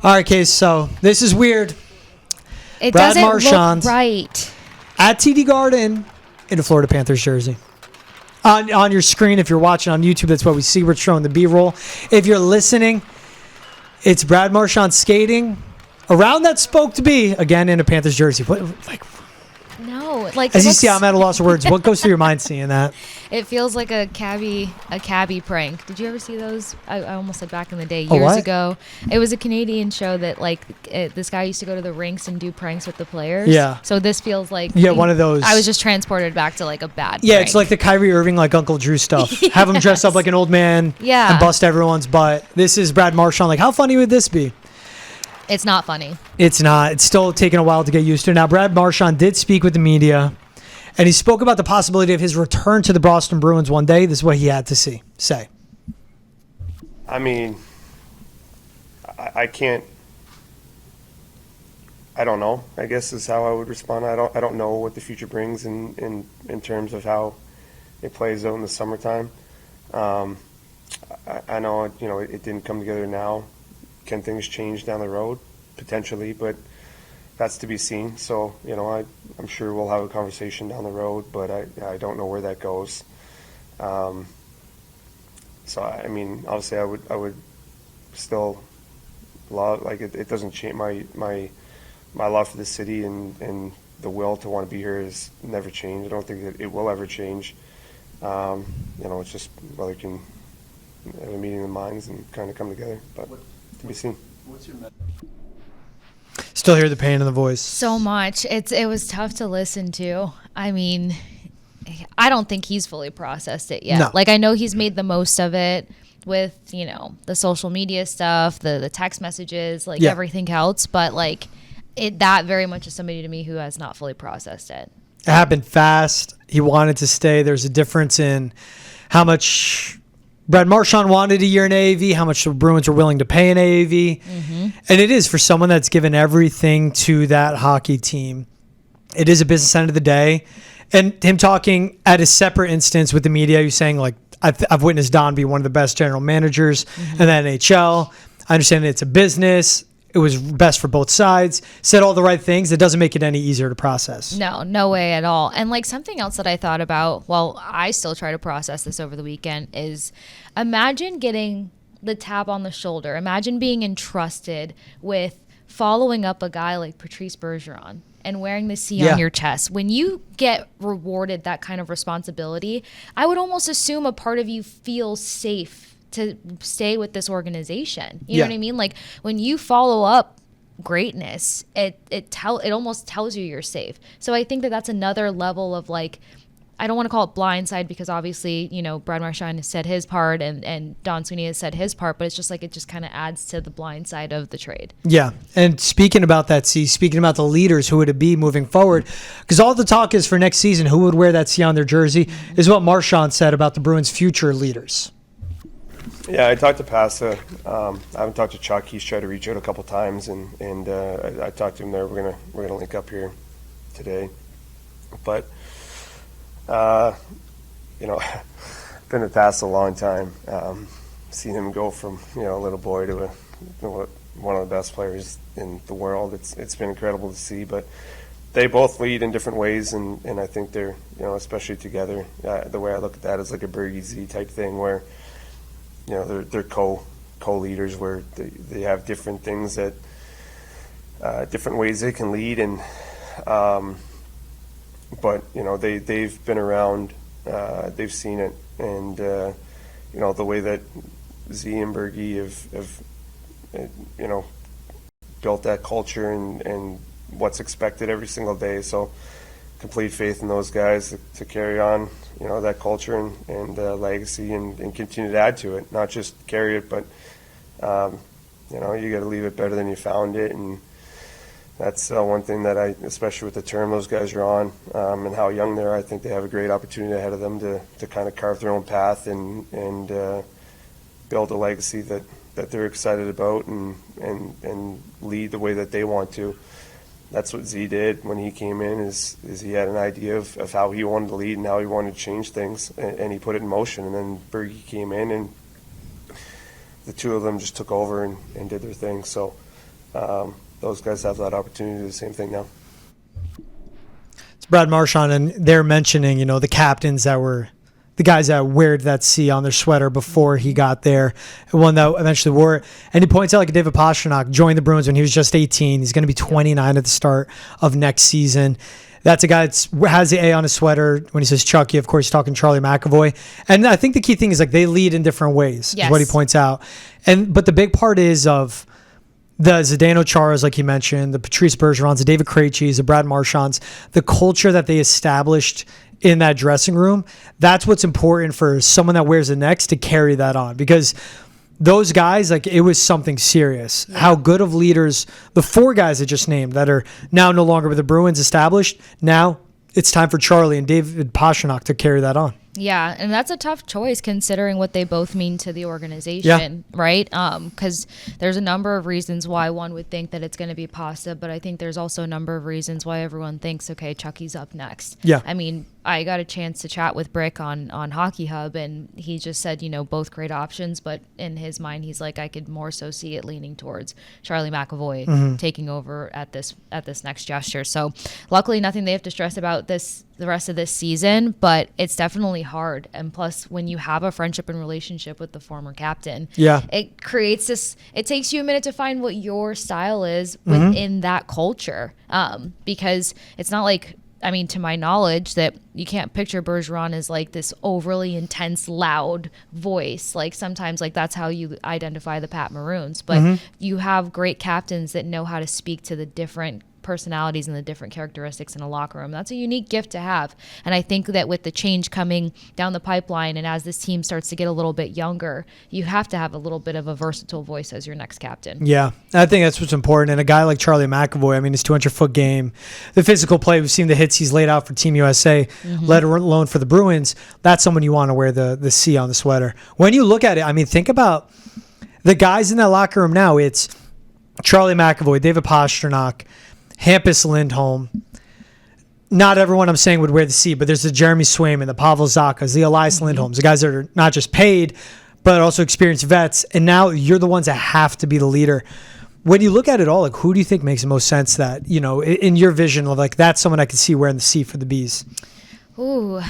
All right, Case, so this is weird. It Brad doesn't Marchand look right. At TD Garden in a Florida Panthers jersey. On your screen, if you're watching on YouTube, that's what we see. We're showing the B-roll. If you're listening, it's Brad Marchand skating around that spoke to be, again, in a Panthers jersey. No, like as you see, I'm at a loss of words. What goes through your mind seeing that? It feels like a cabbie prank. Did you ever see those? I almost said back in the day, years ago. It was a Canadian show that this guy used to go to the rinks and do pranks with the players. Yeah. So this feels like one of those. I was just transported back to like a bad. Yeah, prank. it's like the Kyrie Irving, like Uncle Drew stuff. Yes. Have him dress up like an old man. Yeah. And bust everyone's butt. This is Brad Marchand. Like, how funny would this be? It's not funny. It's not. It's still taking a while to get used to. Now, Brad Marchand did speak with the media, and he spoke about the possibility of his return to the Boston Bruins one day. This is what he had to say. I mean, I can't. I don't know, I guess is how I would respond. I don't know what the future brings in terms of how it plays out in the summertime. I know, it didn't come together now. Can things change down the road? Potentially, but that's to be seen. So, I'm sure we'll have a conversation down the road, but I don't know where that goes. So, I mean, obviously I would still love, like, it doesn't change my love for the city and the will to want to be here has never changed. I don't think that it will ever change. It's just whether it can have a meeting of the minds and kind of come together, but to be seen. What's your Still hear the pain in the voice. So much. It was tough to listen to. I mean, I don't think he's fully processed it yet. No. Like, I know he's made the most of it with, the social media stuff, the text messages, everything else. But, that very much is somebody to me who has not fully processed it. It happened fast. He wanted to stay. There's a difference in how much Brad Marchand wanted a year in AAV, how much the Bruins were willing to pay in AAV. Mm-hmm. And it is for someone that's given everything to that hockey team. It is a business end of the day. And him talking at a separate instance with the media, he's saying, I've witnessed Don be one of the best general managers in the NHL. I understand it's a business. It was best for both sides. Said all the right things. It doesn't make it any easier to process. No way at all. And something else that I thought about, I still try to process this over the weekend, is imagine getting the tap on the shoulder. Imagine being entrusted with following up a guy like Patrice Bergeron and wearing the C on your chest. When you get rewarded that kind of responsibility, I would almost assume a part of you feels safe to stay with this organization. You know what I mean? Like, when you follow up greatness, it almost tells you you're safe. So I think that that's another level of, I don't want to call it blindside, because obviously, Brad Marchand has said his part and Don Sweeney has said his part, but it's just it just kind of adds to the blind side of the trade. Yeah. And speaking about that C, speaking about the leaders, who would it be moving forward? Because all the talk is for next season, who would wear that C on their jersey, is what Marchand said about the Bruins' future leaders. Yeah, I talked to Pasta. I haven't talked to Chuck. He's tried to reach out a couple times, and I talked to him there. We're gonna link up here today. But been with Pasta a long time. Seen him go from a little boy to one of the best players in the world. It's been incredible to see. But they both lead in different ways, and I think they're especially together. The way I look at that is like a Bergie Z type thing where. They're co-leaders where they have different things that different ways they can lead, and but they've been around, they've seen it, and the way that Z and Bergie have built that culture and what's expected every single day. So complete faith in those guys to carry on, that culture and legacy and continue to add to it, not just carry it, but, you got to leave it better than you found it. And that's one thing that especially with the term those guys are on and how young they are, I think they have a great opportunity ahead of them to kind of carve their own path and build a legacy that they're excited about and lead the way that they want to. That's what Z did when he came in, is he had an idea of how he wanted to lead and how he wanted to change things, and he put it in motion. And then Bergie came in, and the two of them just took over and did their thing. So those guys have that opportunity to do the same thing now. It's Brad Marchand, and they're mentioning, the captains that were the guys that wear that C on their sweater before he got there, and one that eventually wore it. And he points out, like, David Pastrnak joined the Bruins when he was just 18. He's going to be 29 at the start of next season. That's a guy that has the A on his sweater. When he says Chucky, of course, he's talking Charlie McAvoy. And I think the key thing is, like, they lead in different ways, is what he points out. But the big part is of the Zdeno Charas, like he mentioned, the Patrice Bergerons, the David Krejcis, the Brad Marchands, the culture that they established in that dressing room. That's what's important for someone that wears the next to carry that on, because those guys, like, it was something serious. Yeah. How good of leaders, the 4 guys I just named that are now no longer with the Bruins established, now it's time for Charlie and David Pastrnak to carry that on. Yeah, and that's a tough choice considering what they both mean to the organization, right? Because there's a number of reasons why one would think that it's going to be Pasta, but I think there's also a number of reasons why everyone thinks, okay, Chucky's up next. Yeah. I mean, I got a chance to chat with Brick on Hockey Hub, and he just said, both great options, but in his mind, he's like, I could more so see it leaning towards Charlie McAvoy taking over at this next gesture. So luckily, nothing they have to stress about the rest of this season, but it's definitely hard. And plus, when you have a friendship and relationship with the former captain, it creates this, it takes you a minute to find what your style is within that culture. Because it's not like, I mean, to my knowledge, that you can't picture Bergeron as like this overly intense, loud voice. Like sometimes, like that's how you identify the Pat Maroons. But you have great captains that know how to speak to the different personalities and the different characteristics in a locker room. That's a unique gift to have. And I think that with the change coming down the pipeline, and as this team starts to get a little bit younger, you have to have a little bit of a versatile voice as your next captain. Yeah, I think that's what's important. And a guy like Charlie McAvoy, I mean, his 200-foot game, the physical play, we've seen the hits he's laid out for Team USA, let alone for the Bruins. That's someone you want to wear the C on the sweater. When you look at it, I mean, think about the guys in that locker room now. It's Charlie McAvoy, David Pastrnak, Hampus Lindholm. Not everyone I'm saying would wear the C, but there's the Jeremy Swayman, the Pavel Zakas, the Elias Lindholms, the guys that are not just paid, but also experienced vets. And now you're the ones that have to be the leader. When you look at it all, like, who do you think makes the most sense that, in your vision of, like, that's someone I could see wearing the C for the Bees? Ooh,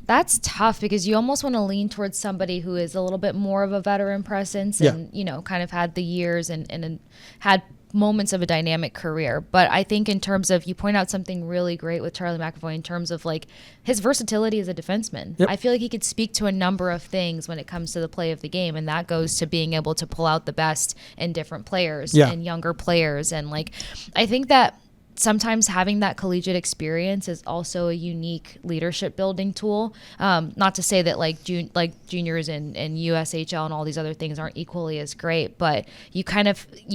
that's tough because you almost want to lean towards somebody who is a little bit more of a veteran presence and, kind of had the years and had moments of a dynamic career. But I think in terms of, you point out something really great with Charlie McAvoy in terms of like his versatility as a defenseman. I feel like he could speak to a number of things when it comes to the play of the game, and that goes to being able to pull out the best in different players and younger players. And like, I think that sometimes having that collegiate experience is also a unique leadership building tool. Not to say that like juniors and USHL and all these other things aren't equally as great, but you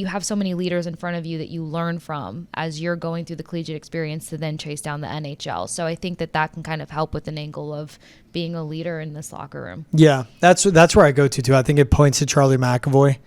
have so many leaders in front of you that you learn from as you're going through the collegiate experience to then chase down the NHL. So I think that can kind of help with an angle of being a leader in this locker room. Yeah, that's where I go to too. I think it points to Charlie McAvoy.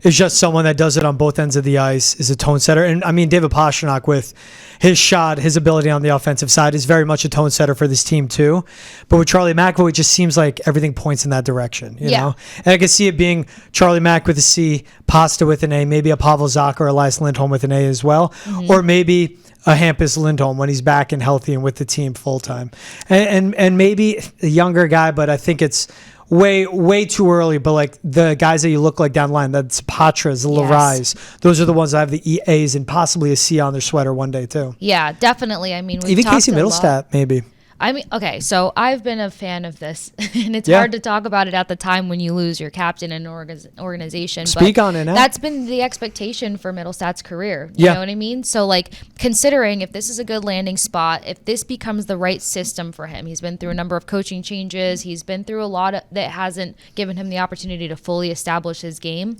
It's just someone that does it on both ends of the ice, is a tone setter. And I mean, David Pastrnak, with his shot, his ability on the offensive side, is very much a tone setter for this team too. But with Charlie McAvoy, it just seems like everything points in that direction, you know? And I can see it being Charlie Mac with a C, Pasta with an A, maybe a Pavel Zacha or Elias Lindholm with an A as well. Or maybe a Hampus Lindholm when he's back and healthy and with the team full time, and maybe a younger guy, but I think it's way too early. But like the guys that you look like down the line, that's Patras, the Larais, those are the ones that have the A's and possibly a C on their sweater one day too. Yeah, definitely. I mean, even Casey Middlestat maybe. I mean, okay, so I've been a fan of this, and it's hard to talk about it at the time when you lose your captain in an organization. Speak on it now. That's been the expectation for Middlestat's carear. You know what I mean? So, like, considering if this is a good landing spot, if this becomes the right system for him, he's been through a number of coaching changes. He's been through a lot that hasn't given him the opportunity to fully establish his game.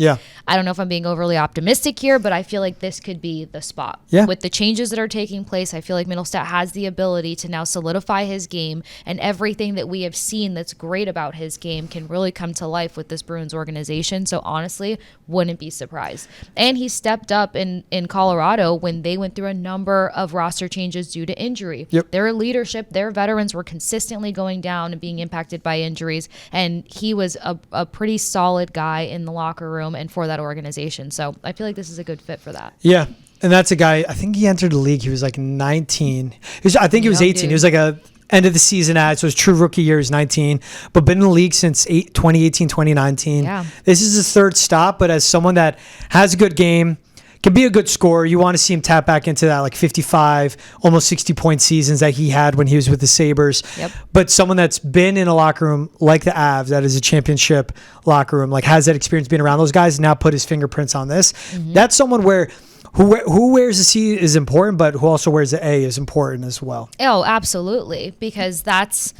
I don't know if I'm being overly optimistic here, but I feel like this could be the spot. With the changes that are taking place, I feel like Middlestat has the ability to now solidify his game, and everything that we have seen that's great about his game can really come to life with this Bruins organization. So honestly, wouldn't be surprised. And he stepped up in Colorado when they went through a number of roster changes due to injury. Yep. Their leadership, their veterans were consistently going down and being impacted by injuries, and he was a pretty solid guy in the locker room and for that organization. So I feel like this is a good fit for that. Yeah. And that's a guy, I think he entered the league, he was like 19. I think he was 18. Dude. He was like a end of the season ad, so his true rookie year is 19, but been in the league since 2018, 2019. Yeah. This is his third stop, but as someone that has a good game, can be a good scorer, you want to see him tap back into that like 55, almost 60-point seasons that he had when he was with the Sabres. Yep. But someone that's been in a locker room like the Avs, that is a championship locker room, like has that experience being around those guys, now put his fingerprints on this. Mm-hmm. That's someone where who wears the C is important, but who also wears the A is important as well. Oh, absolutely. Because that's,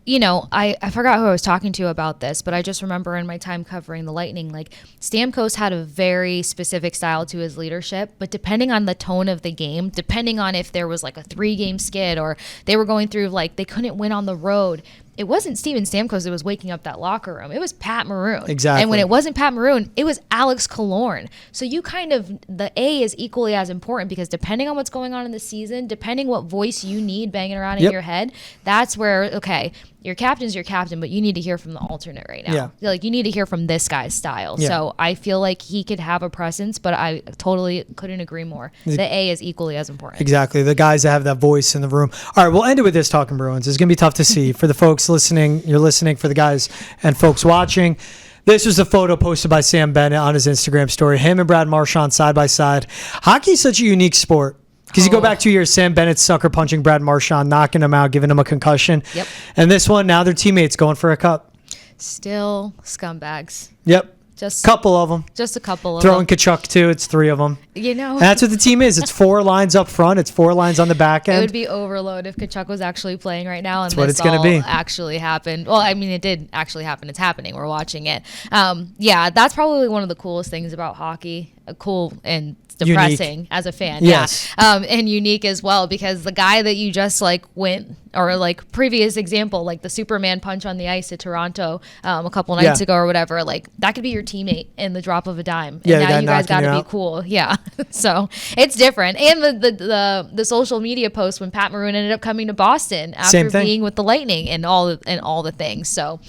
I forgot who I was talking to about this, but I just remember in my time covering the Lightning, like Stamkos had a very specific style to his leadership, but depending on the tone of the game, depending on if there was like a 3-game skid or they were going through like they couldn't win on the road, it wasn't Steven Stamkos that was waking up that locker room. It was Pat Maroon. Exactly. And when it wasn't Pat Maroon, it was Alex Killorn. So the A is equally as important because depending on what's going on in the season, depending what voice you need banging around in your head, that's where, okay, your captain's your captain, but you need to hear from the alternate right now. Yeah. Like you need to hear from this guy's style. Yeah. So I feel like he could have a presence, but I totally couldn't agree more. The A is equally as important. Exactly. The guys that have that voice in the room. All right, we'll end it with this, Talking Bruins. It's going to be tough to see for the folks listening. You're listening, for the guys and folks watching. This was a photo posted by Sam Bennett on his Instagram story. Him and Brad Marchand side by side. Hockey is such a unique sport. Because you go back 2 years, Sam Bennett sucker punching Brad Marchand, knocking him out, giving him a concussion. Yep. And this one, now they're teammates going for a cup. Still scumbags. Yep. Just couple of them. Just a couple of Throwing them. Kachuk too. It's 3 of them. And that's what the team is. It's 4 lines up front. It's 4 lines on the back end. It would be overload if Kachuk was actually playing right now, and that's what this it's gonna be. Actually happened. Well, I mean, it did actually happen. It's happening. We're watching it. Yeah, that's probably one of the coolest things about hockey. Cool and depressing as a fan. Yes. Yeah. And unique as well, because the guy that you just went, or like previous example, like the Superman punch on the ice at Toronto a couple nights ago or whatever, like that could be your teammate in the drop of a dime. And now you guys got to be cool. Yeah. So it's different. And the social media post when Pat Maroon ended up coming to Boston after being with the Lightning and all the things. So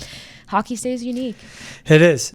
hockey stays unique. It is.